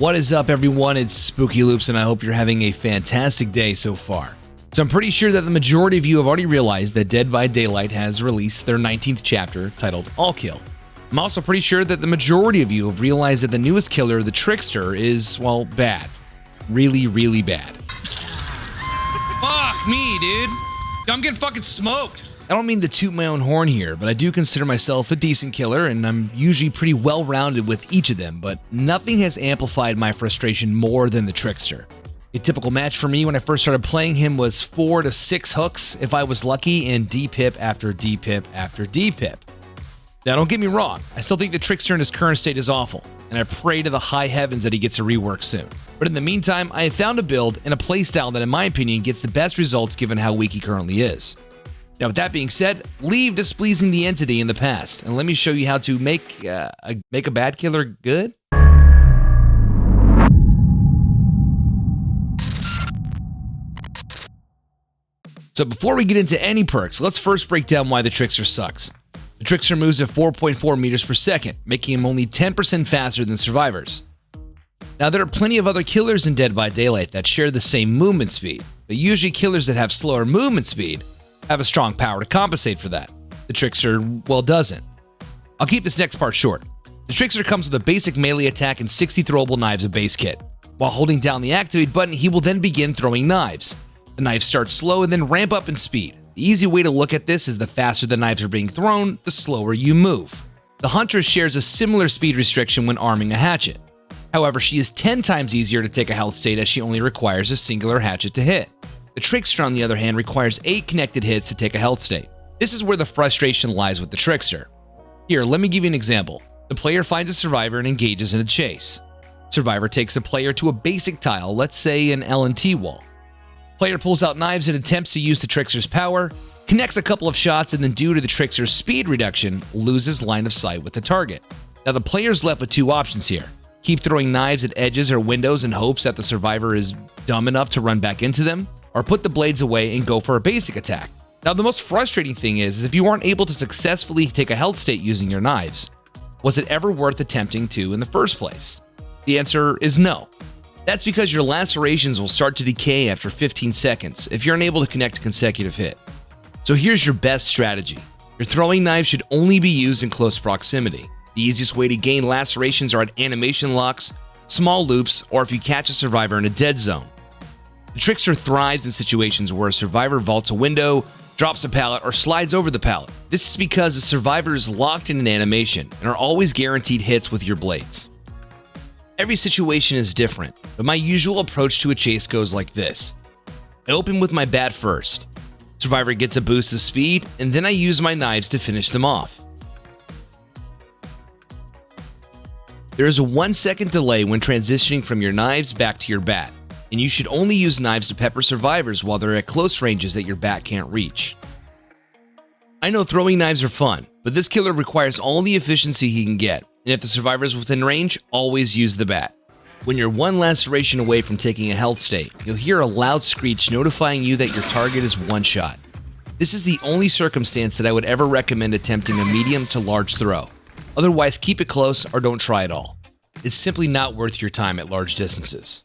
What is up, everyone? It's SpookyLoopz, and I hope you're having a fantastic day so far. So I'm pretty sure that the majority of you have already realized that Dead by Daylight has released their 19th chapter titled All Kill. I'm also pretty sure that the majority of you have realized that the newest killer, the Trickster, is, well, bad. Really, really bad. Fuck me, dude. I'm getting fucking smoked. I don't mean to toot my own horn here, but I do consider myself a decent killer, and I'm usually pretty well-rounded with each of them, but nothing has amplified my frustration more than the Trickster. A typical match for me when I first started playing him was 4 to 6 hooks, if I was lucky, and D-pip after D-pip after D-pip. Now, don't get me wrong, I still think the Trickster in his current state is awful, and I pray to the high heavens that he gets a rework soon. But in the meantime, I have found a build and a playstyle that, in my opinion, gets the best results given how weak he currently is. Now, with that being said, leave displeasing the entity in the past, and let me show you how to make a bad killer good. So before we get into any perks, let's first break down why the Trickster sucks. The Trickster moves at 4.4 meters per second, making him only 10% faster than survivors. Now, there are plenty of other killers in Dead by Daylight that share the same movement speed, but usually killers that have slower movement speed have a strong power to compensate for that. The Trickster, well, doesn't. I'll keep this next part short. The Trickster comes with a basic melee attack and 60 throwable knives of base kit. While holding down the activate button, he will then begin throwing knives. The knives start slow and then ramp up in speed. The easy way to look at this is the faster the knives are being thrown, the slower you move. The Huntress shares a similar speed restriction when arming a hatchet. However, she is 10 times easier to take a health state as she only requires a singular hatchet to hit. The Trickster, on the other hand, requires 8 connected hits to take a health state. This is where the frustration lies with the Trickster. Here, let me give you an example. The player finds a survivor and engages in a chase. Survivor takes the player to a basic tile, let's say an L&T wall. Player pulls out knives and attempts to use the Trickster's power, connects a couple of shots, and then due to the Trickster's speed reduction, loses line of sight with the target. Now, the player's left with 2 options here. Keep throwing knives at edges or windows in hopes that the survivor is dumb enough to run back into them, or put the blades away and go for a basic attack. Now, the most frustrating thing is if you aren't able to successfully take a health state using your knives, was it ever worth attempting to in the first place? The answer is no. That's because your lacerations will start to decay after 15 seconds if you're unable to connect a consecutive hit. So here's your best strategy. Your throwing knives should only be used in close proximity. The easiest way to gain lacerations are at animation locks, small loops, or if you catch a survivor in a dead zone. The Trickster thrives in situations where a survivor vaults a window, drops a pallet, or slides over the pallet. This is because the survivor is locked in an animation and are always guaranteed hits with your blades. Every situation is different, but my usual approach to a chase goes like this. I open with my bat first. Survivor gets a boost of speed, and then I use my knives to finish them off. There is a 1-second delay when transitioning from your knives back to your bat, and you should only use knives to pepper survivors while they're at close ranges that your bat can't reach. I know throwing knives are fun, but this killer requires all the efficiency he can get, and if the survivor is within range, always use the bat. When you're 1 laceration away from taking a health state, you'll hear a loud screech notifying you that your target is one shot. This is the only circumstance that I would ever recommend attempting a medium to large throw. Otherwise, keep it close or don't try at all. It's simply not worth your time at large distances.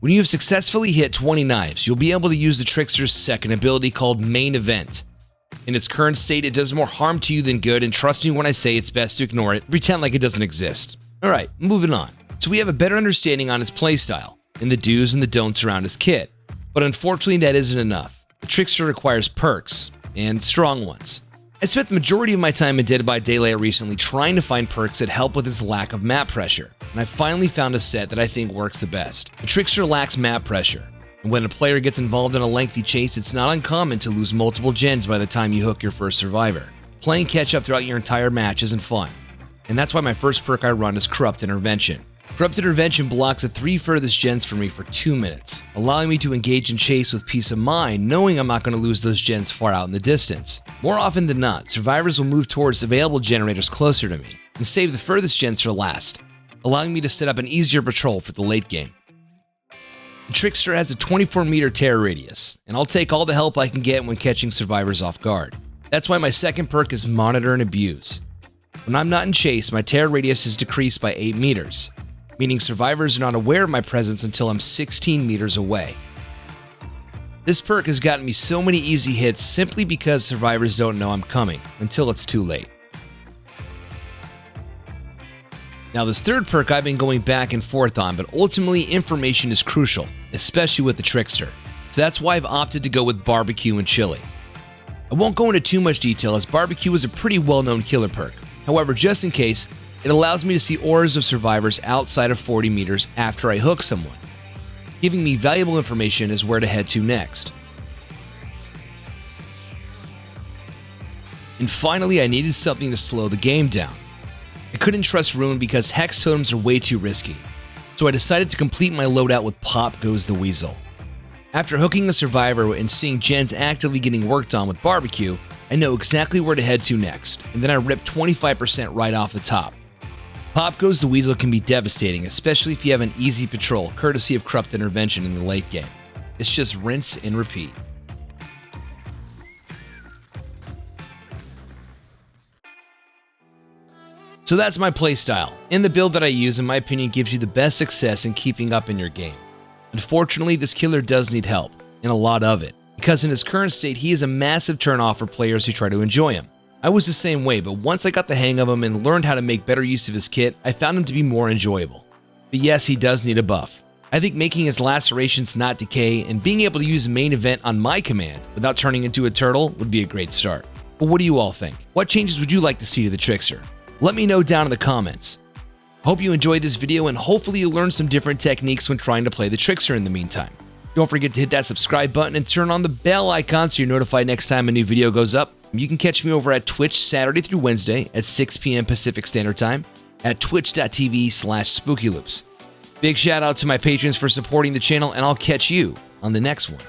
When you have successfully hit 20 knives, you'll be able to use the Trickster's second ability called Main Event. In its current state, it does more harm to you than good, and trust me when I say it's best to ignore it, pretend like it doesn't exist. Alright, moving on. So we have a better understanding on his playstyle, and the do's and the don'ts around his kit. But unfortunately, that isn't enough. The Trickster requires perks, and strong ones. I spent the majority of my time in Dead by Daylight recently trying to find perks that help with his lack of map pressure, and I finally found a set that I think works the best. The Trickster lacks map pressure, and when a player gets involved in a lengthy chase, it's not uncommon to lose multiple gens by the time you hook your first survivor. Playing catch-up throughout your entire match isn't fun, and that's why my first perk I run is Corrupt Intervention. Corrupt Intervention blocks the 3 furthest gens for me for 2 minutes, allowing me to engage in chase with peace of mind, knowing I'm not going to lose those gens far out in the distance. More often than not, survivors will move towards available generators closer to me, and save the furthest gens for last, allowing me to set up an easier patrol for the late game. The Trickster has a 24-meter tear radius, and I'll take all the help I can get when catching survivors off guard. That's why my second perk is Monitor and Abuse. When I'm not in chase, my tear radius is decreased by 8 meters. meaning survivors are not aware of my presence until I'm 16 meters away. This perk has gotten me so many easy hits simply because survivors don't know I'm coming until it's too late. Now this third perk I've been going back and forth on, but ultimately information is crucial, especially with the Trickster. So that's why I've opted to go with barbecue and chili. I won't go into too much detail as barbecue is a pretty well-known killer perk. However, just in case, it allows me to see auras of survivors outside of 40 meters after I hook someone, giving me valuable information as where to head to next. And finally, I needed something to slow the game down. I couldn't trust Ruin because Hex Totems are way too risky, so I decided to complete my loadout with Pop Goes the Weasel. After hooking a survivor and seeing gens actively getting worked on with barbecue, I know exactly where to head to next, and then I rip 25% right off the top. Pop Goes the Weasel can be devastating, especially if you have an easy patrol, courtesy of Corrupt Intervention in the late game. It's just rinse and repeat. So that's my playstyle, and the build that I use in my opinion gives you the best success in keeping up in your game. Unfortunately, this killer does need help, and a lot of it, because in his current state he is a massive turnoff for players who try to enjoy him. I was the same way, but once I got the hang of him and learned how to make better use of his kit, I found him to be more enjoyable. But yes, he does need a buff. I think making his lacerations not decay and being able to use main event on my command without turning into a turtle would be a great start. But what do you all think? What changes would you like to see to the Trickster? Let me know down in the comments. Hope you enjoyed this video and hopefully you learned some different techniques when trying to play the Trickster in the meantime. Don't forget to hit that subscribe button and turn on the bell icon so you're notified next time a new video goes up. You can catch me over at Twitch Saturday through Wednesday at 6 p.m. Pacific Standard Time at twitch.tv/SpookyLoopz. Big shout out to my patrons for supporting the channel, and I'll catch you on the next one.